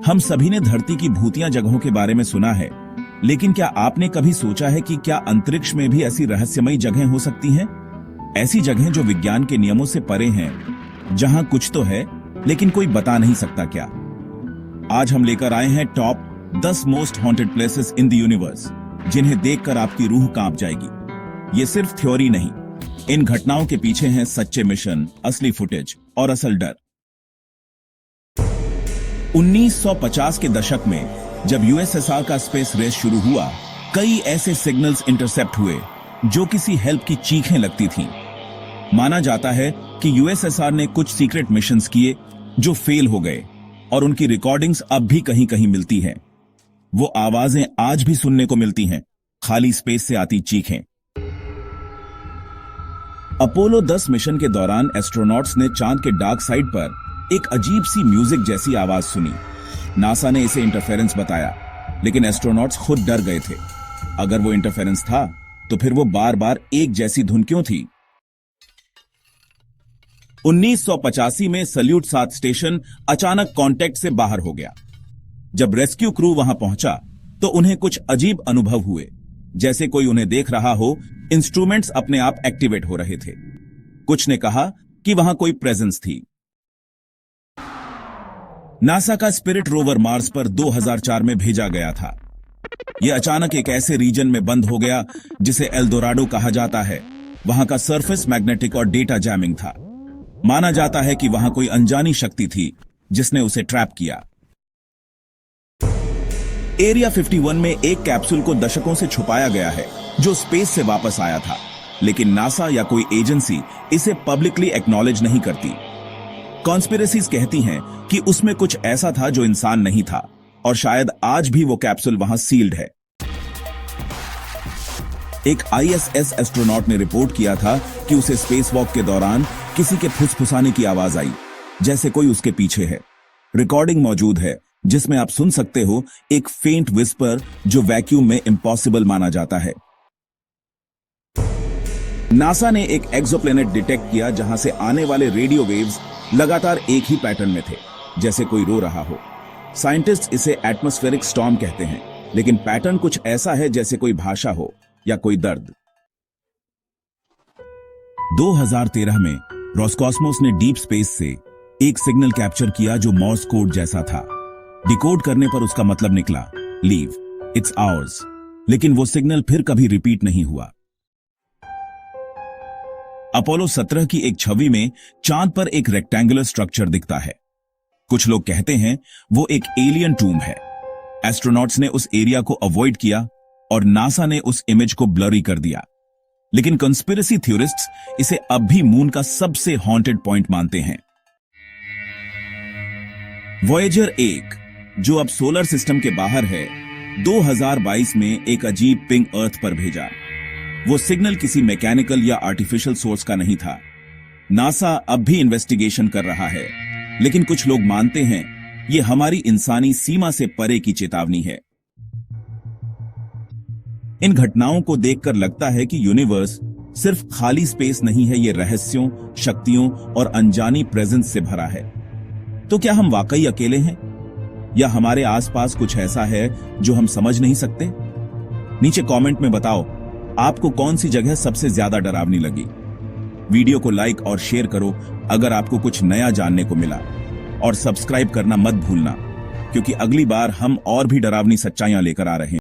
हम सभी ने धरती की भूतिया जगहों के बारे में सुना है, लेकिन क्या आपने कभी सोचा है कि क्या अंतरिक्ष में भी ऐसी रहस्यमयी जगहें हो सकती हैं? ऐसी जगहें जो विज्ञान के नियमों से परे हैं, जहां कुछ तो है लेकिन कोई बता नहीं सकता क्या। आज हम लेकर आए हैं top 10 most haunted places in the universe, जिन्हें देखकर आपकी रूह कांप जाएगी। ये सिर्फ थ्योरी नहीं, इन घटनाओं के पीछे हैं सच्चे मिशन, असली फुटेज और असल डर। 1950 के दशक में जब यूएसएसआर का स्पेस रेस शुरू हुआ, कई ऐसे सिग्नल्स इंटरसेप्ट हुए जो किसी हेल्प की चीखें लगती थीं। माना जाता है कि यूएसएसआर ने कुछ सीक्रेट मिशंस किए जो फेल हो गए और उनकी रिकॉर्डिंग्स अब भी कहीं कहीं मिलती हैं। वो आवाजें आज भी सुनने को मिलती हैं, खाली स्पेस से आती चीखें। अपोलो 10 मिशन के दौरान एस्ट्रोनॉट्स ने चांद के डार्क साइड पर एक अजीब सी म्यूजिक जैसी आवाज सुनी। नासा ने इसे इंटरफेरेंस बताया, लेकिन एस्ट्रोनॉट्स खुद डर गए थे। अगर वो इंटरफेरेंस था, तो फिर वो बार बार एक जैसी धुन क्यों थी? 1985 में सल्यूट 7 स्टेशन अचानक कांटेक्ट से बाहर हो गया। जब रेस्क्यू क्रू वहां पहुंचा, तो उन्हें कुछ अजीब अनुभव हुए, जैसे कोई उन्हें देख रहा हो। इंस्ट्रूमेंट्स अपने आप एक्टिवेट हो रहे थे। कुछ ने कहा कि वहां कोई प्रेजेंस थी। नासा का स्पिरिट रोवर मार्स पर 2004 में भेजा गया था। यह अचानक एक ऐसे रीजन में बंद हो गया जिसे एल्डोराडो कहा जाता है। वहां का सरफेस मैग्नेटिक और डेटा जैमिंग था। माना जाता है कि वहां कोई अनजानी शक्ति थी जिसने उसे ट्रैप किया। एरिया 51 में एक कैप्सूल को दशकों से छुपाया गया है जो स्पेस से वापस आया था, लेकिन नासा या कोई एजेंसी इसे पब्लिकली एक्नॉलेज नहीं करती। कॉन्स्पिरेसीज कहती हैं कि उसमें कुछ ऐसा था जो इंसान नहीं था, और शायद आज भी वो कैप्सूल वहां सील्ड है। एक आईएसएस एस्ट्रोनॉट ने रिपोर्ट किया था कि उसे स्पेसवॉक के दौरान किसी के फुसफुसाने की आवाज आई, जैसे कोई उसके पीछे है। रिकॉर्डिंग मौजूद है जिसमें आप सुन सकते हो एक फेंट विस्पर जो वैक्यूम में इम्पॉसिबल माना जाता है। नासा ने एक एक्सोप्लैनेट डिटेक्ट किया जहां से आने वाले रेडियो वेव्स लगातार एक ही पैटर्न में थे, जैसे कोई रो रहा हो। साइंटिस्ट इसे एटमॉस्फेरिक स्टॉर्म कहते हैं, लेकिन पैटर्न कुछ ऐसा है जैसे कोई भाषा हो या कोई दर्द। 2013 में रोस्कॉस्मोस ने डीप स्पेस से एक सिग्नल कैप्चर किया जो मॉर्स कोड जैसा था। डिकोड करने पर उसका मतलब निकला, लीव इट्स आवर्स, लेकिन वो सिग्नल फिर कभी रिपीट नहीं हुआ। अपोलो 17 की एक छवि में चांद पर एक रेक्टेंगुलर स्ट्रक्चर दिखता है। कुछ लोग कहते हैं वो एक एलियन टूम है। एस्ट्रोनॉट्स ने उस एरिया को अवॉइड किया और नासा ने उस इमेज को ब्लरी कर दिया, लेकिन कंस्पिरेसी थ्योरिस्ट्स इसे अब भी मून का सबसे हॉन्टेड पॉइंट मानते हैं। वॉयेजर 1, जो अब सोलर सिस्टम के बाहर है, 2022 में एक अजीब पिंग अर्थ पर भेजा। वो सिग्नल किसी मैकेनिकल या आर्टिफिशियल सोर्स का नहीं था। नासा अब भी इन्वेस्टिगेशन कर रहा है, लेकिन कुछ लोग मानते हैं ये हमारी इंसानी सीमा से परे की चेतावनी है। इन घटनाओं को देखकर लगता है कि यूनिवर्स सिर्फ खाली स्पेस नहीं है, ये रहस्यों, शक्तियों और अनजानी प्रेजेंस से भरा है। तो क्या हम वाकई अकेले हैं, या हमारे आसपास कुछ ऐसा है जो हम समझ नहीं सकते? नीचे कमेंट में बताओ आपको कौन सी जगह सबसे ज्यादा डरावनी लगी। वीडियो को लाइक और शेयर करो अगर आपको कुछ नया जानने को मिला, और सब्सक्राइब करना मत भूलना, क्योंकि अगली बार हम और भी डरावनी सच्चाइयां लेकर आ रहे हैं।